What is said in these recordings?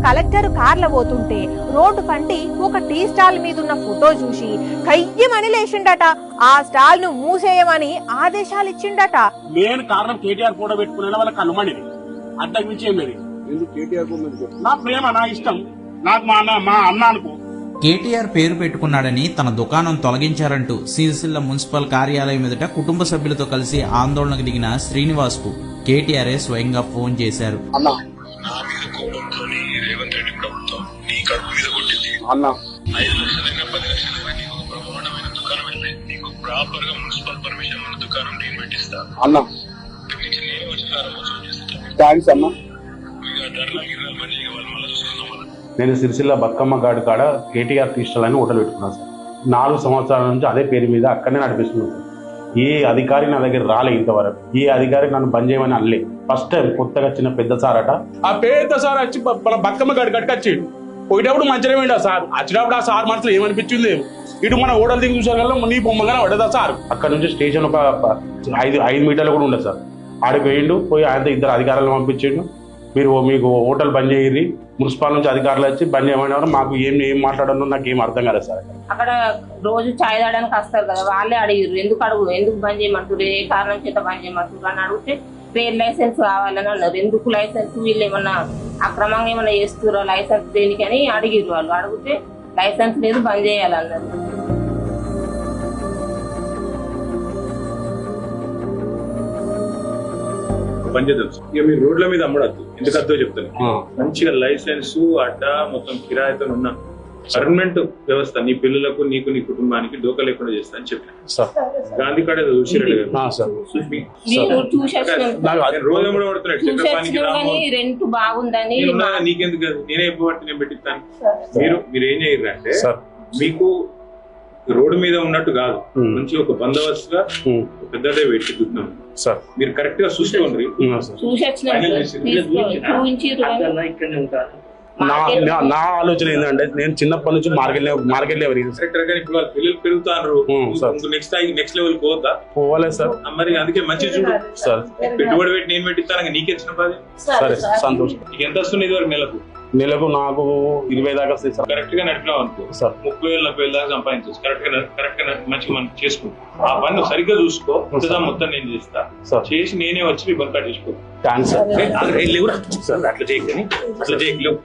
Collector కార్ల పోతుంటే road పంటి ఒక టీ స్టాల్ మీద ఉన్న ఫోటో చూసి కయ్యమని లేచిండట. ఆ స్టాల్ ను మూసేయమని ఆదేశాలు ఇచ్చిండట. మెయిన్ కారణం కేటీఆర్ ఫోటో పెట్టుకునే వాళ్ళ కనుమణిది, అడ్డకి మించి ఏం లేదు. నా ప్రేమ, నా ఇష్టం, నాకు మా అన్న అనుకో. కేటీఆర్ పేరు పెట్టుకున్నాడని తన దుకాణం తొలగించారంటూ సిరిసిల్ల మున్సిపల్ కార్యాలయం ఎదుట కుటుంబ సభ్యులతో కలిసి ఆందోళనకు దిగిన శ్రీనివాస్ కు కేటీఆర్ స్వయంగా ఫోన్ చేశారు. నేను సిరిసిల్ల బతుకమ్మ గాడి కాడ కేటీఆర్ టీ స్టాల్ అని హోటల్ పెట్టుకున్నాను సార్. 4 సంవత్సరాల నుంచి అదే పేరు మీద అక్కడనే నడిపిస్తున్నాను సార్. ఏ అధికారి నా దగ్గర రాలే ఇంతవరకు. ఏ అధికారి నన్ను బంద్ చేయమని అనలే. ఫస్ట్ టైం కొత్తగా వచ్చిన పెద్ద సార్ అట, ఆ పెద్ద సార్ వచ్చి బతుకమ్మ గాడి కట్టుకొచ్చిండు. పోయేటప్పుడు మంచిగా పోయిండు సార్. వచ్చినప్పుడు ఆ సార్ మనసులో ఏమనిపించింది, ఇటు మన హోటల్ దిగి చూసారు కదా నీ బొమ్మగానే పడ్డదా సార్. అక్కడ నుంచి స్టేషన్ ఒక 5 మీటర్లు కూడా ఉండదు సార్. ఆడికి పోయిండు. పోయి ఆయన 2 అధికారులను పంపించిండు. మీరు మీకు హోటల్ బంద్ చేయరి, మున్సిపల్ నుంచి అధికారులు వచ్చి బంద్ చేయమని. మాకు ఏం మాట్లాడను నాకు ఏం అర్థం కాలేదు సార్. అక్కడ రోజు చాయ్ తాగడానికి వస్తారు కదా, వాళ్ళే అడిగారు ఎందుకు బంద్ చేయమంటారు, ఏ కారణం చేత బంద్ చేయమంటారు అని అడిగితే ట్రేడ్ లైసెన్స్ కావాలని అన్నారు. ఎందుకు లైసెన్స్, వీళ్ళు ఏమన్నా అక్రమంగా ఏమన్నా చేస్తారో లైసెన్స్ దేనికని అడిగారు. వాళ్ళు అడిగితే లైసెన్స్ లేదు, బంద్ చేయాలన్నారు. పనిచేద్దాం ఇక మీరు రోడ్ల మీద అమ్మడద్దు, ఎందుకద్దో చెప్తాను. మంచిగా లైసెన్స్ అడ్డా మొత్తం కిరాయితో ఉన్న పర్మనెంట్ వ్యవస్థ నీ పిల్లలకు నీకు నీ కుటుంబానికి డోకా లేకుండా చేస్తా అని చెప్పాను. గాంధీ కాడ చూసినట్టు రోజు కూడా పడుతున్నాడు. రెంట్ బాగుందని నీకెందుకు, నేనే ఇవ్వబట్టి నేను పెట్టిస్తాను. మీరు ఏం చేయరు అంటే మీకు రోడ్డు మీద ఉన్నట్టు కాదు, మంచి ఒక బందోబస్తుగా పెద్దదే పెట్టుకుంటున్నాం సార్. మీరు కరెక్ట్ గా చూసుకోండి. నా ఆలోచన ఏంటంటే నేను చిన్నప్పటి నుంచి మార్కెట్ లెవెల్ ఇప్పుడు వాళ్ళ పిల్లలు పెరుగుతారు. నెక్స్ట్ లెవెల్ పోవాలి సార్. మరి అందుకే మంచి చూడు సార్. పెట్టుబడి పెట్టి నేను పెట్టిస్తాను, నీకెచ్చిన పది. సరే, సంతోషం. నీకు ఎంత వస్తుంది ఇది వరకు? నెలకు నాకు 20 దాకా వస్తాయి సార్. కరెక్ట్ గా నడిపినావు అనుకో సార్, 30,000-40,000 దాకా సంపాదించవచ్చు. కరెక్ట్ గా మంచిగా మనం చేసుకుంటాం. ఆ పని సరిగ్గా చూసుకో, మొత్తం నేను చేస్తా. చేసి నేనే వచ్చి బంకా చేసుకో. అట్లా చేయకని అట్లా చేయలేవు.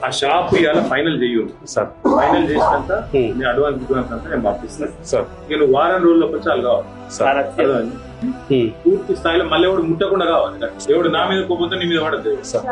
ఆ షాప్ ఇవాళ ఫైనల్ చెయ్యు సార్. ఫైనల్ చేసినంత నేను అడ్వాన్స్ ఇవ్వనంత నేను పంపిస్తాను సార్. నేను వారం రోజుల్లో చాలు కావాలి సార్. పూర్తి స్థాయిలో మళ్ళీ ఎవడు ముట్టకుండా కావాలి. ఎవడు నా మీద పోతే నీ మీద పడద్దు సార్.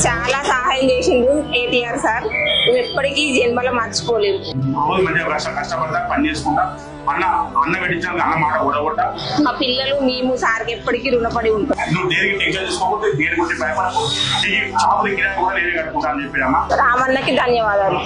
చాలా సహాయం చేసిండు కేటీఆర్ సార్. నువ్వు ఎప్పటికీ జన్మలో మర్చిపోలేదు. కష్టపడతా పని చేసుకుంటా, అన్న పెట్టించాలి, అన్న మాట కూడగొట్టా. మా పిల్లలు మేము సార్కి ఎప్పటికీ రుణపడి ఉంటాం. నువ్వు దేనికి టెన్షన్ తీసుకోకపోతే దేని గురించి భయపడకు. రామన్నకి ధన్యవాదాలు.